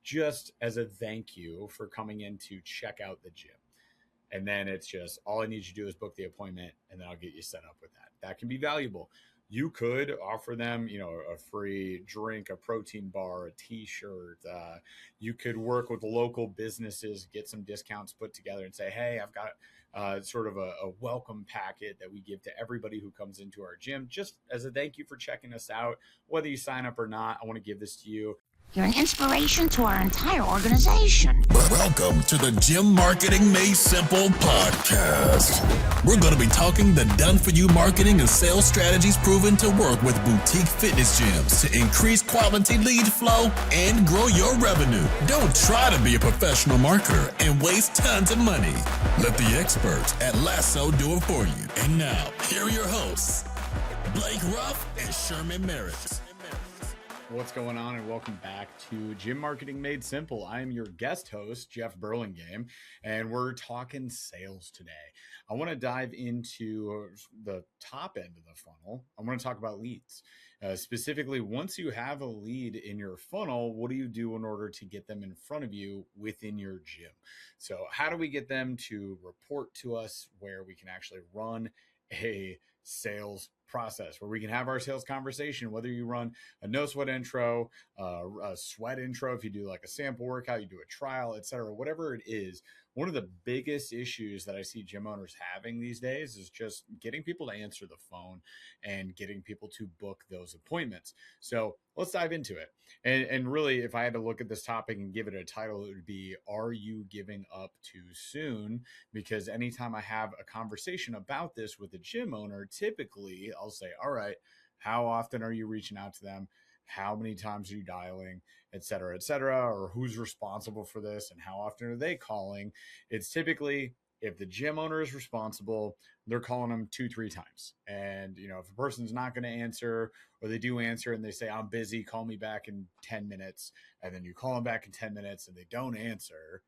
just as a thank you for coming in to check out the gym. And then it's just all I need you to do is book the appointment, and then I'll get you set up with that. That can be valuable. You could offer them, a free drink, a protein bar, a t-shirt. You could work with local businesses, get some discounts put together and say, hey, I've got sort of a welcome packet that we give to everybody who comes into our gym, just as a thank you for checking us out. Whether you sign up or not, I want to give this to you. You're an inspiration to our entire organization. Welcome to the Gym Marketing Made Simple podcast. We're going to be talking the done-for-you marketing and sales strategies proven to work with boutique fitness gyms to increase quality lead flow and grow your revenue. Don't try to be a professional marketer and waste tons of money. Let the experts at LASSO do it for you. And now, here are your hosts, Blake Ruff and Sherman Merritt. What's going on, and welcome back to Gym Marketing Made Simple. I am your guest host, Jeff Burlingame, and we're talking sales today. I want to dive into the top end of the funnel. I want to talk about leads. Specifically, once you have a lead in your funnel, what do you do in order to get them in front of you within your gym? So how do we get them to report to us where we can actually run a sales process, where we can have our sales conversation, whether you run a no sweat intro, a sweat intro, if you do like a sample workout, you do a trial, etc., whatever it is. One of the biggest issues that I see gym owners having these days is just getting people to answer the phone and getting people to book those appointments. So let's dive into it. And really, if I had to look at this topic and give it a title, it would be, are you giving up too soon? Because anytime I have a conversation about this with a gym owner, typically I'll say, all right, how often are you reaching out to them? How many times are you dialing, et cetera, or who's responsible for this and how often are they calling? It's typically, if the gym owner is responsible, they're calling them 2-3 times. And, if a person's not going to answer, or they do answer and they say, I'm busy, call me back in 10 minutes. And then you call them back in 10 minutes and they don't answer,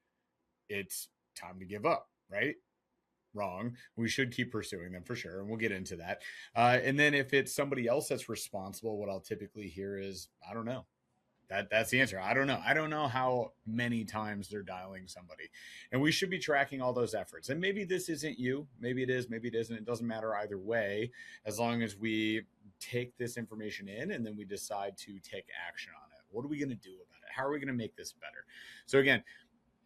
it's time to give up, right? Wrong. We should keep pursuing them for sure. And we'll get into that. And then if it's somebody else that's responsible, what I'll typically hear is, I don't know. That's the answer. I don't know. I don't know how many times they're dialing somebody. And we should be tracking all those efforts. And maybe this isn't you. Maybe it is. Maybe it isn't. It doesn't matter either way, as long as we take this information in and then we decide to take action on it. What are we going to do about it? How are we going to make this better? So again,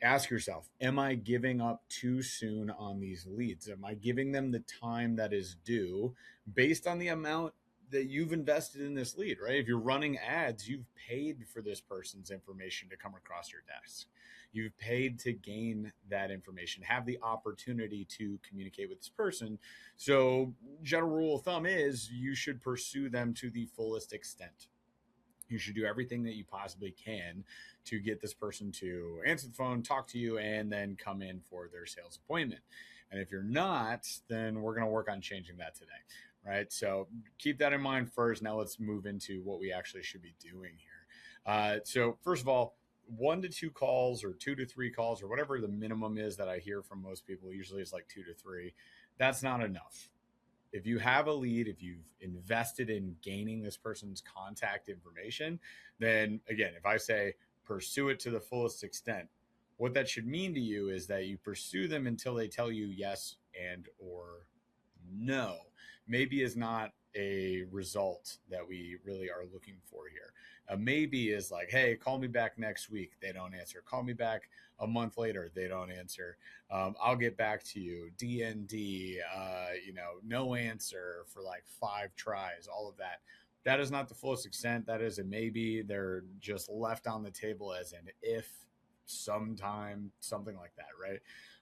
ask yourself, am I giving up too soon on these leads? Am I giving them the time that is due based on the amount that you've invested in this lead, right? If you're running ads, you've paid for this person's information to come across your desk. You've paid to gain that information, have the opportunity to communicate with this person. So general rule of thumb is you should pursue them to the fullest extent. You should do everything that you possibly can to get this person to answer the phone, talk to you, and then come in for their sales appointment. And if you're not, then we're going to work on changing that today, right? So keep that in mind first. Now let's move into what we actually should be doing here. So first of all, 1 to 2 calls or 2 to 3 calls or whatever the minimum is that I hear from most people, usually it's like 2 to 3. That's not enough. If you have a lead, if you've invested in gaining this person's contact information, then again, if I say pursue it to the fullest extent, what that should mean to you is that you pursue them until they tell you yes and or no. Maybe is not a result that we really are looking for here. Maybe is like, hey, call me back next week. They don't answer. Call me back a month later. They don't answer. I'll get back to you. DND, no answer for like 5 tries, all of that. That is not the fullest extent. That is a maybe. They're just left on the table as an if, sometime, something like that, right?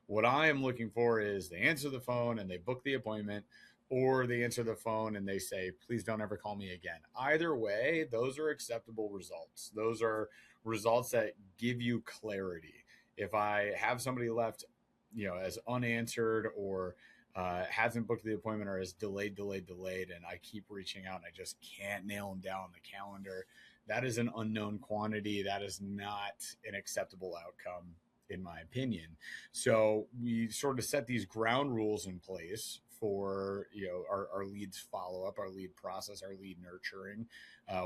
What I am looking for is they answer the phone and they book the appointment, or they answer the phone and they say, please don't ever call me again. Either way, those are acceptable results. Those are results that give you clarity. If I have somebody left, as unanswered or hasn't booked the appointment or is delayed, and I keep reaching out and I just can't nail them down on the calendar, that is an unknown quantity. That is not an acceptable outcome, in my opinion. So we sort of set these ground rules in place for our leads follow-up, our lead process, our lead nurturing,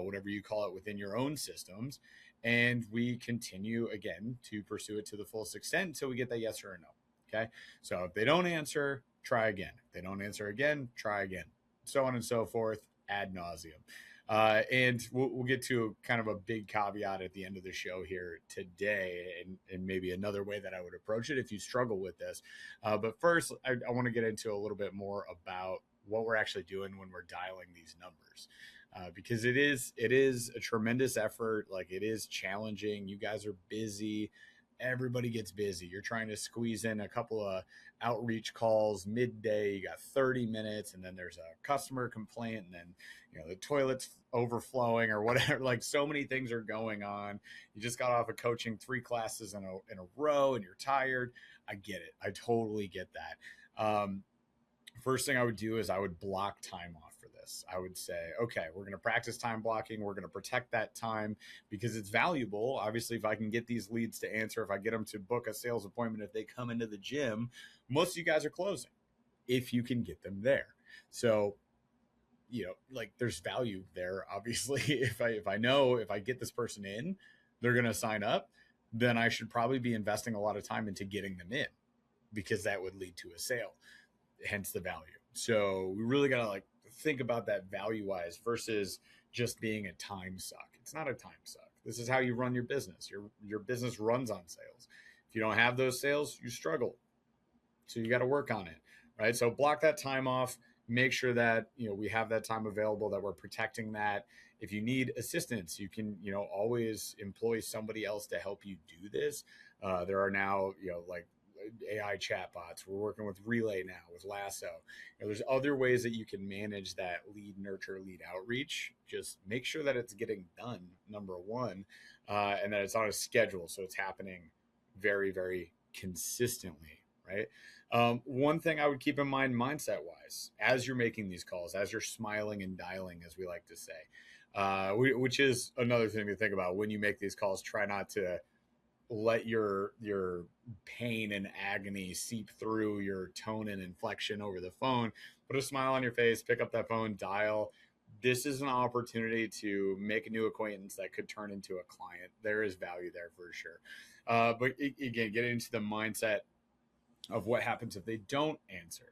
whatever you call it within your own systems. And we continue again to pursue it to the fullest extent until we get that yes or a no. Okay. So if they don't answer, try again. If they don't answer again, try again. So on and so forth, ad nauseum. And we'll get to kind of a big caveat at the end of the show here today, and maybe another way that I would approach it if you struggle with this. But first, I want to get into a little bit more about what we're actually doing when we're dialing these numbers. Because it is a tremendous effort. Like, it is challenging. You guys are busy. Everybody gets busy. You're trying to squeeze in a couple of outreach calls midday. You got 30 minutes, and then there's a customer complaint, and then the toilet's overflowing or whatever. Like, so many things are going on. You just got off of coaching 3 classes in a row, and you're tired. I get it. I totally get that. First thing I would do is I would block time off for this. I would say, okay, we're going to practice time blocking. We're going to protect that time because it's valuable. Obviously, if I can get these leads to answer, if I get them to book a sales appointment, if they come into the gym, most of you guys are closing if you can get them there. So, like, there's value there. Obviously, if I know if I get this person in, they're going to sign up, then I should probably be investing a lot of time into getting them in, because that would lead to a sale, hence the value. So we really got to think about that value wise versus just being a time suck. It's not a time suck. This is how you run your business. Your business runs on sales. If you don't have those sales, you struggle. So you got to work on it, right? So block that time off. Make sure that we have that time available, that we're protecting that. If you need assistance, you can always employ somebody else to help you do this. There are now AI chatbots. We're working with Relay now, with LASSO. There's other ways that you can manage that lead nurture, lead outreach. Just make sure that it's getting done, number one, and that it's on a schedule, so it's happening very, very consistently, right? One thing I would keep in mind mindset wise, as you're making these calls, as you're smiling and dialing, as we like to say, which is another thing to think about when you make these calls. Try not to let your pain and agony seep through your tone and inflection over the phone. Put a smile on your face, pick up that phone, dial. This is an opportunity to make a new acquaintance that could turn into a client. There is value there for sure. But again, get into the mindset of what happens if they don't answer.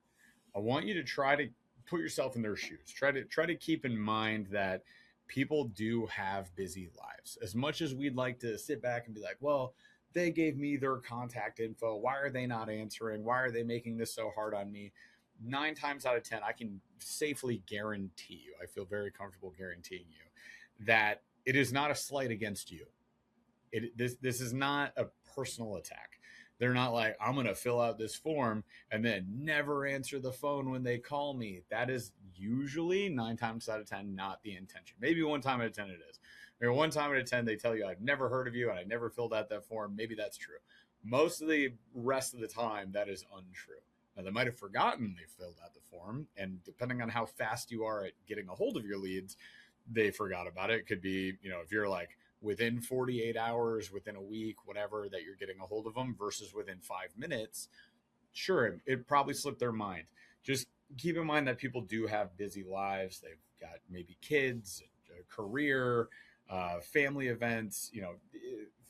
I want you to try to put yourself in their shoes. Try to keep in mind that people do have busy lives. As much as we'd like to sit back and be like, well, they gave me their contact info. Why are they not answering? Why are they making this so hard on me? 9 times out of 10, I can safely guarantee you, I feel very comfortable guaranteeing you, that it is not a slight against you. This is not a personal attack. They're not like, I'm going to fill out this form and then never answer the phone when they call me. That is usually 9 times out of 10 not the intention. Maybe 1 time out of 10 it is. Maybe 1 time out of 10 they tell you, I've never heard of you and I never filled out that form. Maybe that's true. Most of the rest of the time, that is untrue. Now, they might have forgotten they filled out the form, and depending on how fast you are at getting a hold of your leads, they forgot about it. It could be, if you're like within 48 hours, within a week, whatever, that you're getting a hold of them versus within 5 minutes, sure, it probably slipped their mind. Just keep in mind that people do have busy lives. They've got maybe kids, a career, family events,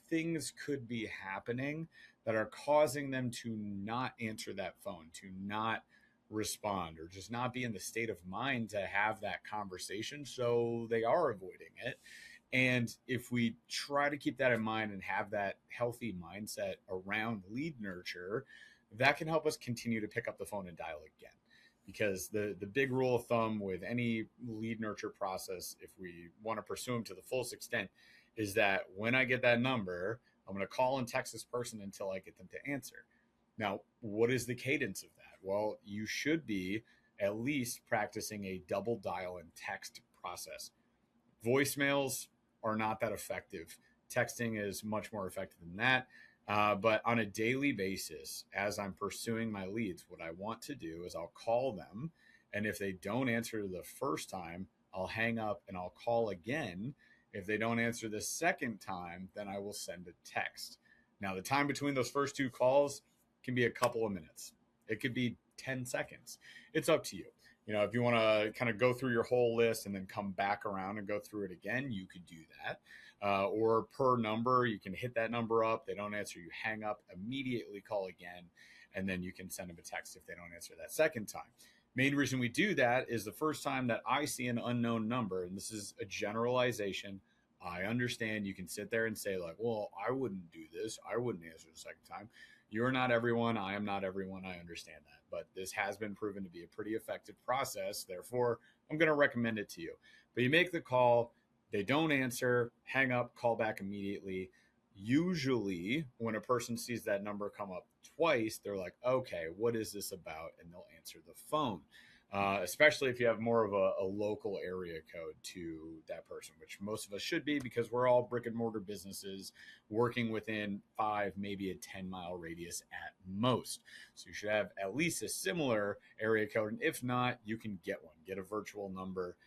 things could be happening that are causing them to not answer that phone, to not respond, or just not be in the state of mind to have that conversation. So they are avoiding it. And if we try to keep that in mind and have that healthy mindset around lead nurture, that can help us continue to pick up the phone and dial again. Because the big rule of thumb with any lead nurture process, if we want to pursue them to the fullest extent, is that when I get that number, I'm going to call and text this person until I get them to answer. Now, what is the cadence of that? Well, you should be at least practicing a double dial and text process. Voicemails are not that effective. Texting is much more effective than that. But on a daily basis, as I'm pursuing my leads, what I want to do is I'll call them. And if they don't answer the first time, I'll hang up and I'll call again. If they don't answer the second time, then I will send a text. Now, the time between those first 2 calls can be a couple of minutes. It could be 10 seconds. It's up to you. If you want to kind of go through your whole list and then come back around and go through it again, you could do that. or per number. You can hit that number up. They don't answer, you hang up, immediately call again, and then you can send them a text if they don't answer that second time. Main reason we do that is the first time that I see an unknown number, and this is a generalization, I understand you can sit there and say like, well, I wouldn't do this. I wouldn't answer the second time. You're not everyone. I am not everyone. I understand that. But this has been proven to be a pretty effective process. Therefore, I'm going to recommend it to you. But you make the call, they don't answer, hang up, call back immediately. Usually, when a person sees that number come up twice, they're like, okay, what is this about? And they'll answer the phone. Especially if you have more of a local area code to that person, which most of us should be because we're all brick and mortar businesses working within 5, maybe a 10-mile radius at most. So you should have at least a similar area code. And if not, you can get one, get a virtual number,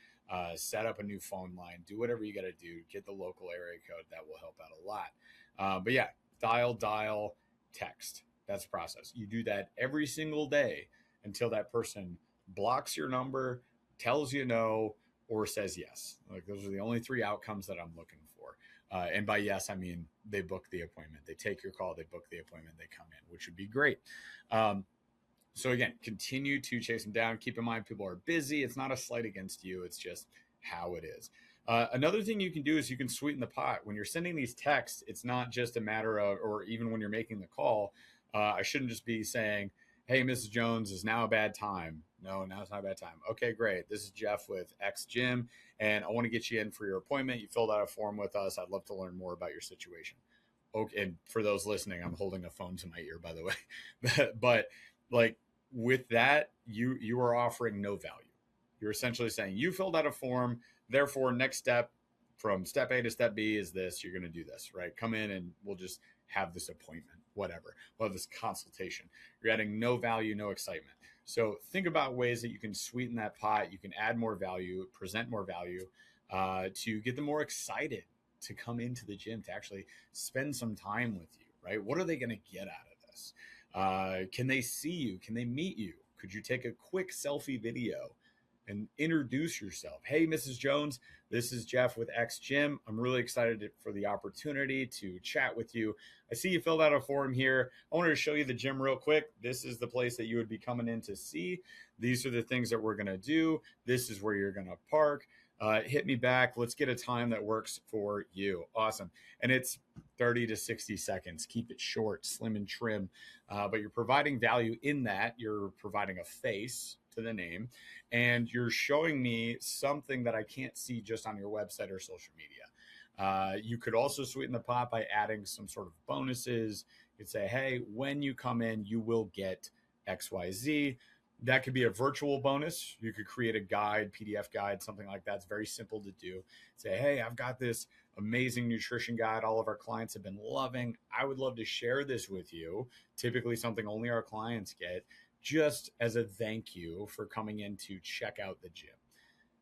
set up a new phone line, do whatever you got to do, get the local area code. That will help out a lot. But yeah, dial, text. That's the process. You do that every single day until that person blocks your number, tells you no, or says yes. Like those are the only 3 outcomes that I'm looking for. And by yes, I mean they book the appointment. They take your call, they book the appointment, they come in, which would be great. So again, continue to chase them down. Keep in mind, people are busy. It's not a slight against you. It's just how it is. Another thing you can do is you can sweeten the pot. When you're sending these texts, it's not just a matter of, or even when you're making the call, I shouldn't just be saying, hey, Mrs. Jones, is now a bad time? No, now it's not a bad time. Okay, great. This is Jeff with X Gym, and I want to get you in for your appointment. You filled out a form with us. I'd love to learn more about your situation. Okay, and for those listening, I'm holding a phone to my ear, by the way. But like with that, you are offering no value. You're essentially saying you filled out a form, therefore next step from step A to step B is this. You're going to do this, right? Come in and we'll just have this appointment, whatever. We'll have this consultation. You're adding no value, no excitement. So think about ways that you can sweeten that pot. You can add more value, present more value to get them more excited to come into the gym, to actually spend some time with you, right? What are they going to get out of this? Can they see you? Can they meet you? Could you take a quick selfie video and introduce yourself? Hey, Mrs. Jones, this is Jeff with X Gym. I'm really excited for the opportunity to chat with you. I see you filled out a form here. I wanted to show you the gym real quick. This is the place that you would be coming in to see. These are the things that we're going to do. This is where you're going to park. Hit me back. Let's get a time that works for you. Awesome. And it's 30 to 60 seconds. Keep it short, slim and trim. But you're providing value in that. You're providing a face to the name, and you're showing me something that I can't see just on your website or social media. You could also sweeten the pot by adding some sort of bonuses. You could say, hey, when you come in, you will get XYZ. That could be a virtual bonus. You could create a guide, PDF guide, something like that. It's very simple to do. Say, hey, I've got this amazing nutrition guide all of our clients have been loving. I would love to share this with you. Typically something only our clients get, just as a thank you for coming in to check out the gym.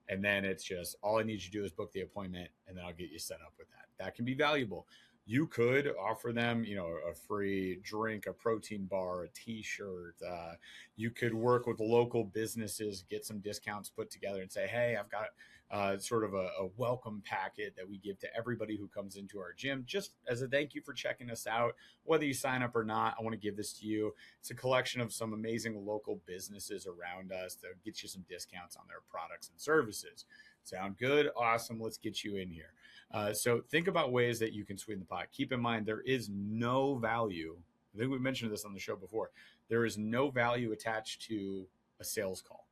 And then it's just, all I need you to do is book the appointment, and then I'll get you set up with that. That can be valuable. You could offer them, a free drink, a protein bar, a t-shirt. You could work with local businesses, get some discounts put together and say, hey, I've got sort of a welcome packet that we give to everybody who comes into our gym, just as a thank you for checking us out. Whether you sign up or not, I want to give this to you. It's a collection of some amazing local businesses around us that get you some discounts on their products and services. Sound good? Awesome. Let's get you in here. So think about ways that you can sweeten the pot. Keep in mind, there is no value. I think we mentioned this on the show before. There is no value attached to a sales call.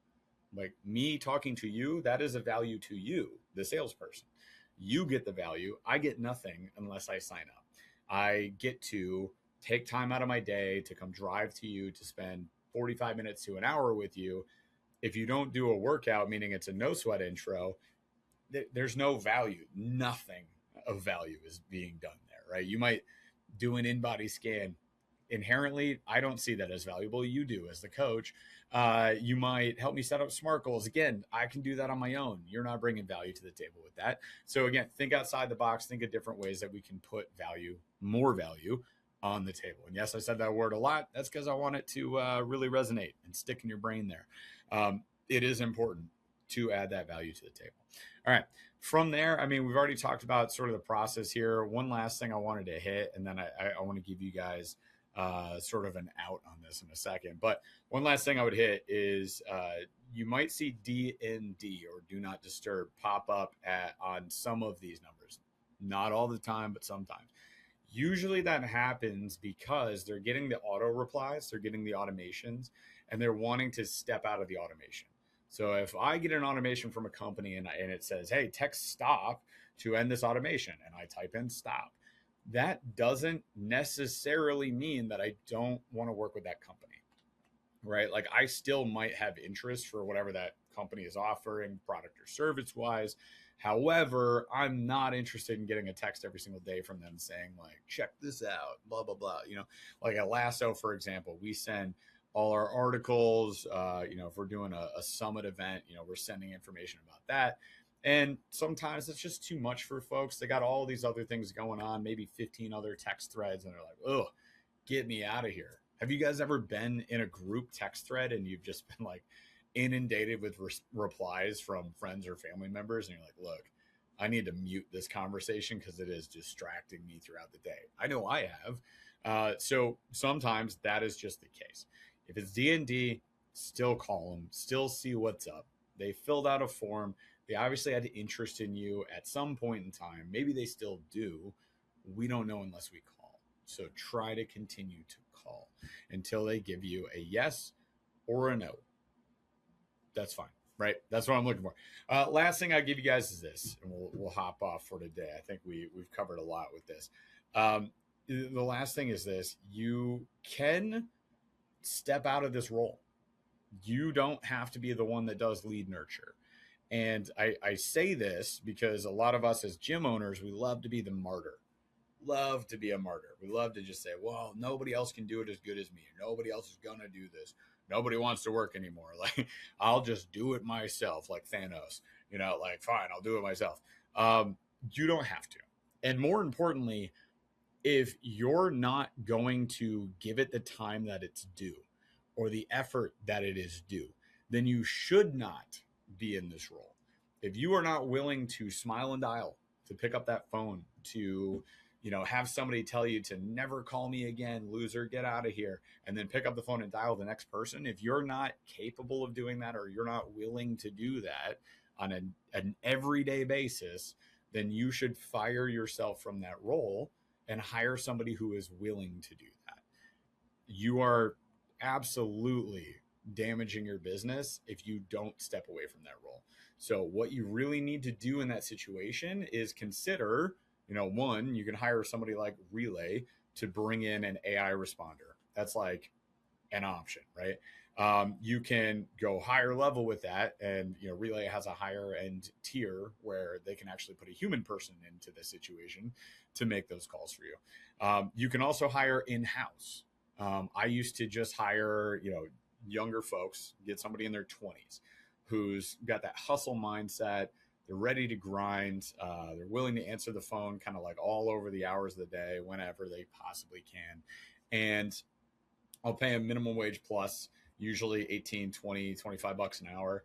Like me talking to you, that is a value to you, the salesperson. You get the value. I get nothing unless I sign up. I get to take time out of my day to come drive to you, to spend 45 minutes to an hour with you. If you don't do a workout, meaning it's a no sweat intro, there's no value. Nothing of value is being done there, right? You might do an in-body scan. Inherently, I don't see that as valuable. You do as the coach. You might help me set up SMART goals. Again, I can do that on my own. You're not bringing value to the table with that. So again, think outside the box. Think of different ways that we can put value, more value on the table. And yes, I said that word a lot. That's because I want it to really resonate and stick in your brain there. It is important to add that value to the table. All right. From there, I mean, we've already talked about sort of the process here. One last thing I wanted to hit, and then I want to give you guys sort of an out on this in a second. But one last thing I would hit is you might see DND or do not disturb pop up on some of these numbers. Not all the time, but sometimes. Usually that happens because they're getting the auto replies, they're getting the automations, and they're wanting to step out of the automation. So if I get an automation from a company and it says, hey, text stop to end this automation, and I type in stop, that doesn't necessarily mean that I don't want to work with that company, right? Like I still might have interest for whatever that company is offering, product or service wise. However, I'm not interested in getting a text every single day from them saying like, check this out, blah, blah, blah. You know, like at LASSO, for example, we send all our articles, if we're doing a summit event, we're sending information about that. And sometimes it's just too much for folks. They got all these other things going on, maybe 15 other text threads, and they're like, oh, get me out of here. Have you guys ever been in a group text thread and you've just been like inundated with replies from friends or family members? And you're like, look, I need to mute this conversation because it is distracting me throughout the day. I know I have. So sometimes that is just the case. If it's D&D, still call them, still see what's up. They filled out a form. They obviously had interest in you at some point in time. Maybe they still do. We don't know unless we call. So try to continue to call until they give you a yes or a no. That's fine, right? That's what I'm looking for. Last thing I'll give you guys is this, and we'll hop off for today. I think we've covered a lot with this. The last thing is this. You can step out of this role. You don't have to be the one that does lead nurture. And I say this because a lot of us as gym owners, we love to be the martyr. Love to be a martyr. We love to just say, well, nobody else can do it as good as me. Nobody else is going to do this. Nobody wants to work anymore. Like, I'll just do it myself, like Thanos. Like, fine, I'll do it myself. You don't have to. And more importantly, if you're not going to give it the time that it's due or the effort that it is due, then you should not be in this role. If you are not willing to smile and dial, to pick up that phone, to have somebody tell you to never call me again, loser, get out of here, and then pick up the phone and dial the next person. If you're not capable of doing that, or you're not willing to do that on an everyday basis, then you should fire yourself from that role and hire somebody who is willing to do that. You are absolutely damaging your business if you don't step away from that role. So what you really need to do in that situation is consider, one, you can hire somebody like Relay to bring in an AI responder. That's like an option, right? You can go higher level with that. And, Relay has a higher end tier where they can actually put a human person into the situation to make those calls for you. You can also hire in-house. I used to just hire, younger folks, get somebody in their 20s who's got that hustle mindset. They're ready to grind. They're willing to answer the phone kind of like all over the hours of the day, whenever they possibly can. And I'll pay them minimum wage plus, usually 18, 20, 25 bucks an hour,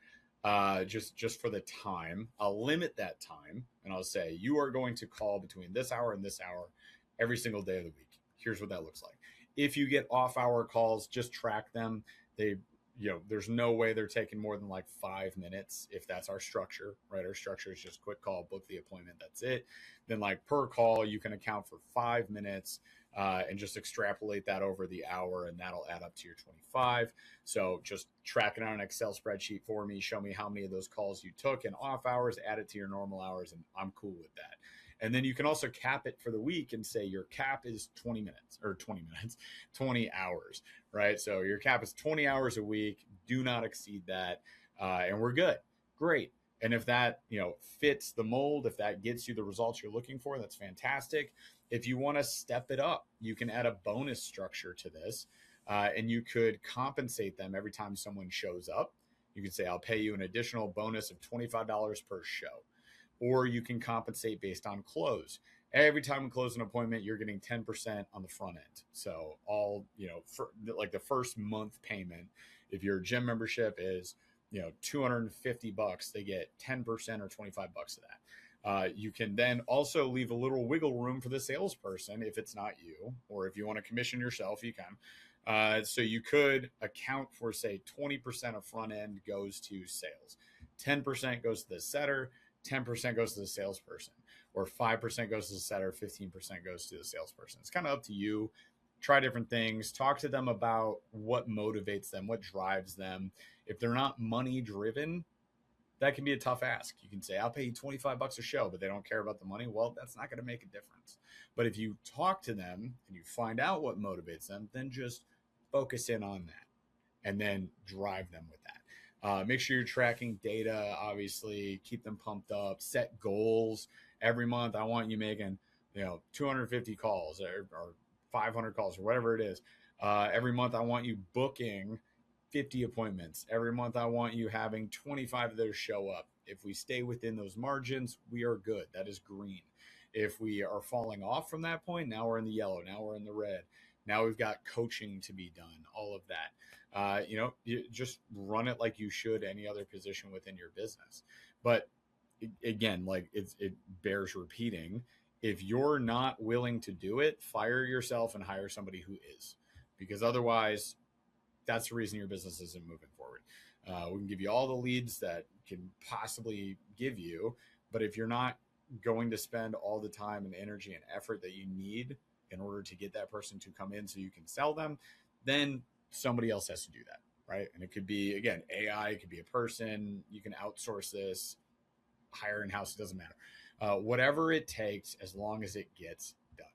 just for the time. I'll limit that time and I'll say, you are going to call between this hour and this hour every single day of the week. Here's what that looks like. If you get off hour calls, just track them. There's no way they're taking more than like 5 minutes if that's our structure, right? Our structure is just quick call, book the appointment. That's it. Then like per call, you can account for 5 minutes and just extrapolate that over the hour, and that'll add up to your 25. So just track it on an Excel spreadsheet for me. Show me how many of those calls you took in off hours, add it to your normal hours, and I'm cool with that. And then you can also cap it for the week and say your cap is 20 hours, right? So your cap is 20 hours a week. Do not exceed that. And we're good. Great. And if that, fits the mold, if that gets you the results you're looking for, that's fantastic. If you want to step it up, you can add a bonus structure to this. And you could compensate them every time someone shows up. You could say, I'll pay you an additional bonus of $25 per show. Or you can compensate based on close. Every time we close an appointment, you're getting 10% on the front end. So all, for like the first month payment, if your gym membership is $250, they get 10% or $25 of that. You can then also leave a little wiggle room for the salesperson if it's not you, or if you want to commission yourself, you can. So you could account for, say, 20% of front end goes to sales, 10% goes to the setter, 10% goes to the salesperson, or 5% goes to the setter, 15% goes to the salesperson. It's kind of up to you. Try different things. Talk to them about what motivates them, what drives them. If they're not money driven, that can be a tough ask. You can say, I'll pay you $25 a show, but they don't care about the money. Well, that's not going to make a difference. But if you talk to them and you find out what motivates them, then just focus in on that and then drive them with that. Make sure you're tracking data, obviously, keep them pumped up, set goals. Every month, I want you making, 250 calls or 500 calls or whatever it is. Every month, I want you booking 50 appointments. Every month, I want you having 25 of those show up. If we stay within those margins, we are good. That is green. If we are falling off from that point, now we're in the yellow. Now we're in the red. Now we've got coaching to be done, all of that. You just run it like you should any other position within your business. But again, it bears repeating. If you're not willing to do it, fire yourself and hire somebody who is, because otherwise that's the reason your business isn't moving forward. We can give you all the leads that can possibly give you, but if you're not going to spend all the time and energy and effort that you need in order to get that person to come in so you can sell them, then somebody else has to do that, right? And it could be, again, AI, it could be a person. You can outsource this, hire in-house, it doesn't matter. Whatever it takes, as long as it gets done.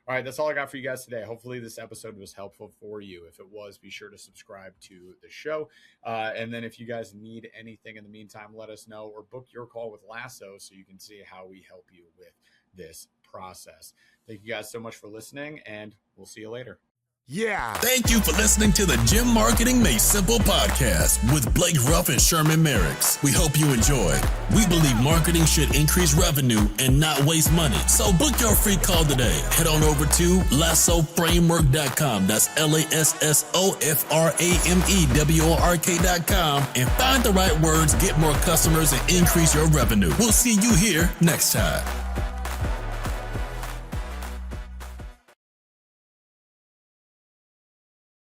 All right, that's all I got for you guys today. Hopefully this episode was helpful for you. If it was, be sure to subscribe to the show. And then if you guys need anything in the meantime, let us know, or book your call with LASSO so you can see how we help you with this process. Thank you guys so much for listening, and we'll see you later. Yeah. Thank you for listening to the Gym Marketing Made Simple podcast with Blake Ruff and Sherman Merricks. We hope you enjoyed. We believe marketing should increase revenue and not waste money. So book your free call today. Head on over to LASSOframework.com. That's LASSOFRAMEWORK.com and find the right words, get more customers, and increase your revenue. We'll see you here next time.